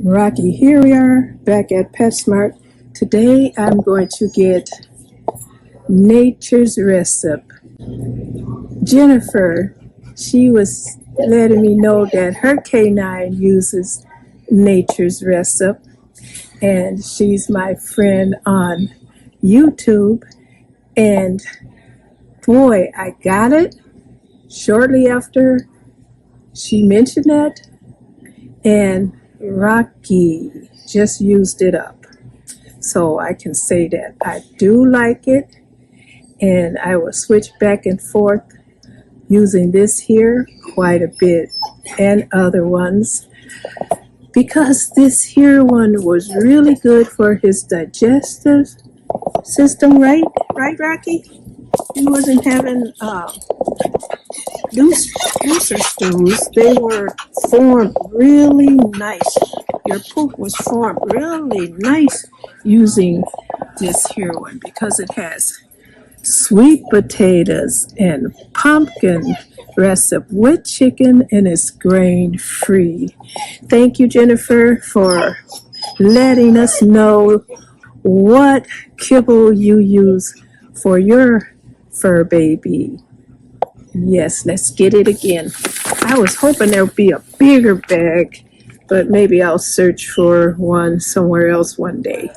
Rocky, here we are back at PetSmart. Today I'm going to get Nature's Recipe. Jennifer, she was letting me know that her canine uses Nature's Recipe, and she's my friend on YouTube. And boy, I got it shortly after she mentioned that, and Rocky just used it up. So I can say that I do like it, and I will switch back and forth using this here quite a bit and other ones, because this here one was really good for his digestive system, right, Rocky? He wasn't having looser stools. They were formed really nice. Your poop was formed really nice using this here one, because it has sweet potatoes and pumpkin recipe with chicken, and it's grain free. Thank you, Jennifer, for letting us know what kibble you use for your fur baby. Yes, let's get it again. I was hoping there would be a bigger bag, but maybe I'll search for one somewhere else one day.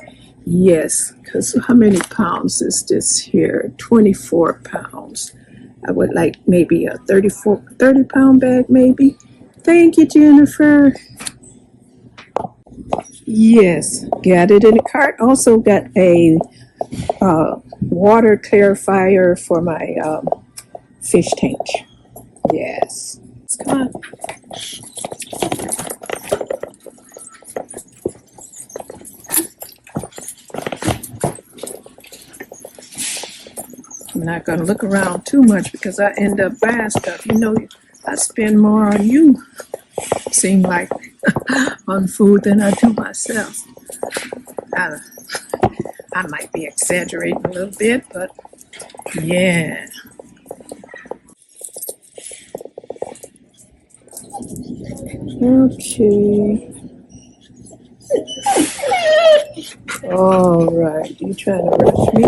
Yes, because how many pounds is this here? 24 pounds. I would like maybe a 30-pound bag maybe. Thank you, Jennifer. Yes, got it in the cart. Also got a water clarifier for my fish tank. Yes. Come on. I'm not going to look around too much because I end up buying stuff. You know, I spend more on you, seem like, on food than I do myself. I might be exaggerating a little bit, but yeah. Okay. All right. You trying to rush me?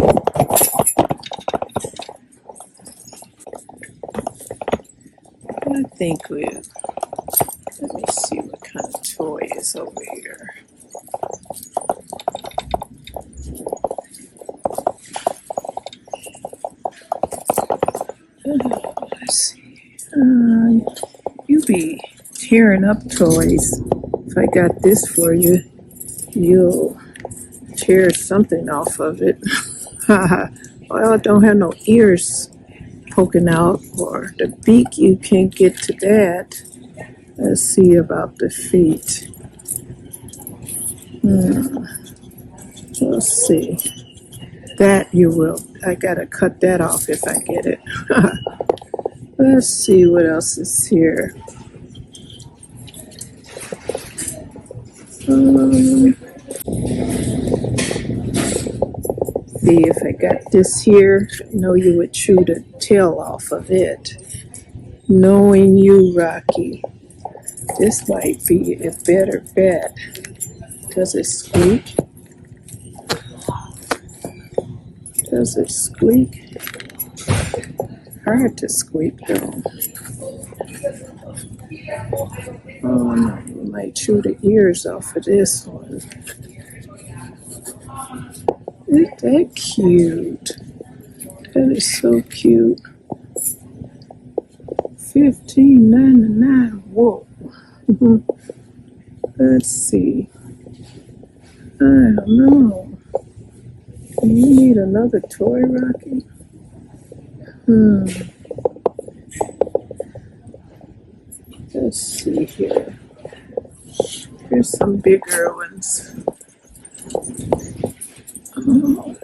I think let me see what kind of toy is over here. Let's see. You be tearing up toys. If I got this for you, you'll tear something off of it. Well, it don't have no ears poking out, or the beak, you can't get to that. Let's see about the feet. Let's see. That you will. I gotta cut that off if I get it. Let's see what else is here. See if I got this here. I know you would chew the tail off of it. Knowing you, Rocky, this might be a better bet. Does it squeak? Does it squeak? Hard to squeak though. Oh no, you might chew the ears off of this one. Isn't that cute? That is so cute. $15.99. Whoa. Let's see. I don't know. Do you need another toy, Rocky? Let's see here. Here's some bigger ones. Oh,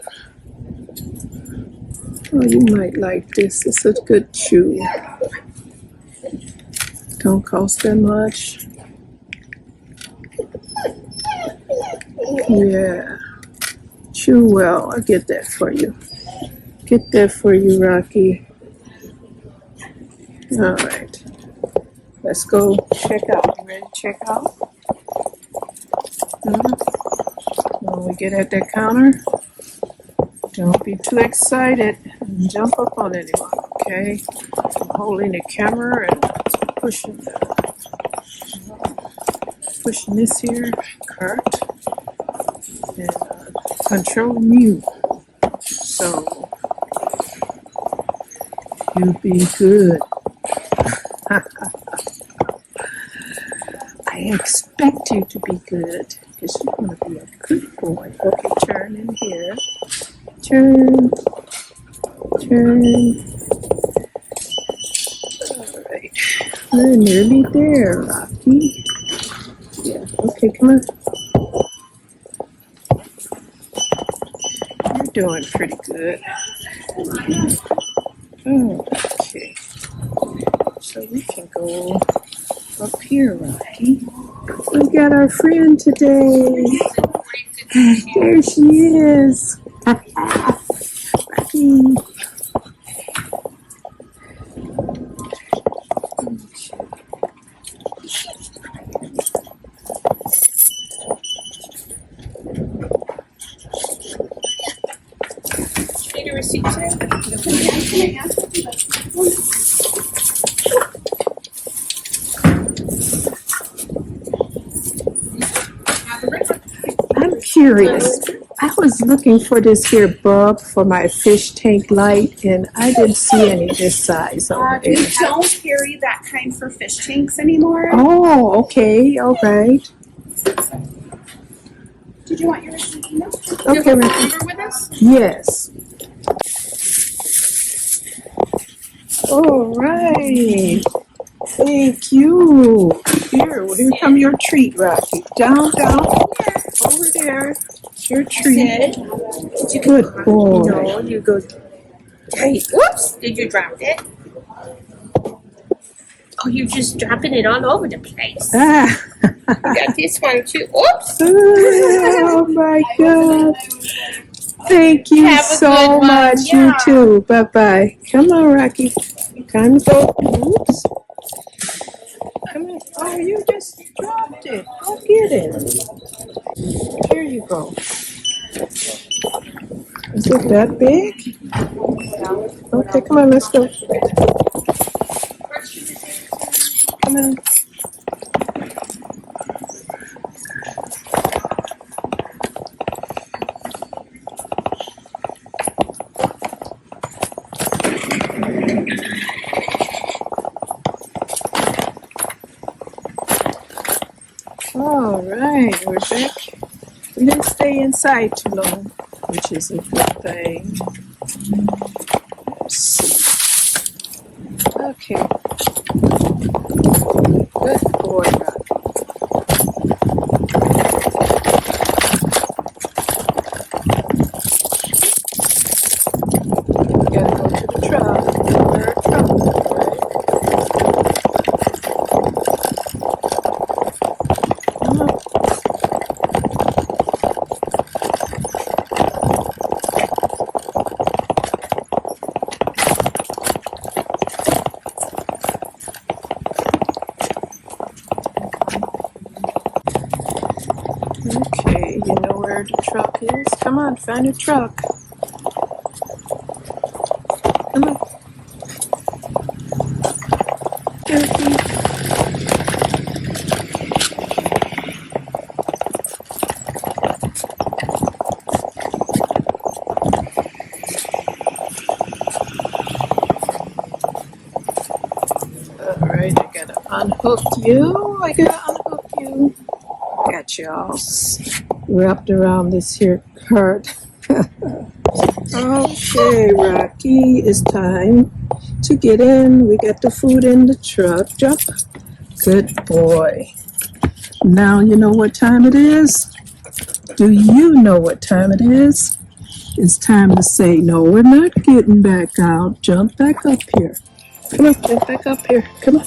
you might like this. It's a good chew. Don't cost that much. Yeah. Chew well. I'll get that for you. Get that for you, Rocky. All right. Let's go check out. You ready to check out? When we get at that counter, don't be too excited and jump up on anyone, okay? I'm holding the camera and pushing this here cart and controlling you. So you be good. I expect you to be good because you're going to be a good boy. Okay, turn in here. Turn. All right. We're nearly there, Rocky. Yeah, okay, come on. You're doing pretty good. Okay. So we can go up here, Rocky. We got our friend today. There she is. Rocky. Need a receipt, sir? I'm curious. I was looking for this here bulb for my fish tank light, and I didn't see any this size over We there. don't carry that kind for fish tanks anymore. Oh, okay, all right. Did you want your receipt? No. Okay, You have a Rocky. number with us? Yes. All right. Thank you. Here come your treat, Rocky. Down, over there. It's your treat. Did you Good boy. No, you go. Hey, whoops! Did you drop it? Oh, you're just dropping it all over the place. Ah. Got this one too. Oops! Oh my God. Thank you Have a so good one. much. Yeah. You too. Bye-bye. Come on, Rocky. Time to go. Oops. Come on. Oh, you just dropped it. Go get it. Here you go. Is it that big? Okay, come on, let's go. Come on. All right, we're back. We didn't stay inside too long, which is a good thing. Let's see. Okay. Good boy, Rocky. We gotta go to the truck. We're a truck, right? Come on. Okay, you know where the truck is? Come on, find a truck. Come on. Turkey. Alright, I gotta unhook you. Got you all wrapped around this here cart. Okay, Rocky, it's time to get in. We got the food in the truck. Jump. Good boy. Now you know what time it is? Do you know what time it is? It's time to say, no, we're not getting back out. Jump back up here. Come on, jump back up here. Come on.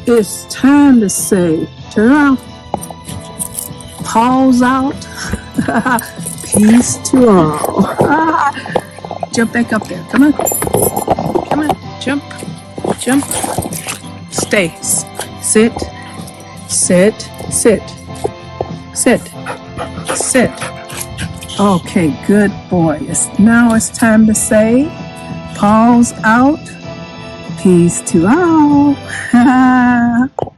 It's time to say, turn around. PAWS out. Peace to all. Jump back up there. Come on. Come on. Jump. Jump. Stay. Sit. Sit. Sit. Sit. Sit. Okay, good boy. Now it's time to say, PAWS out. Peace to all.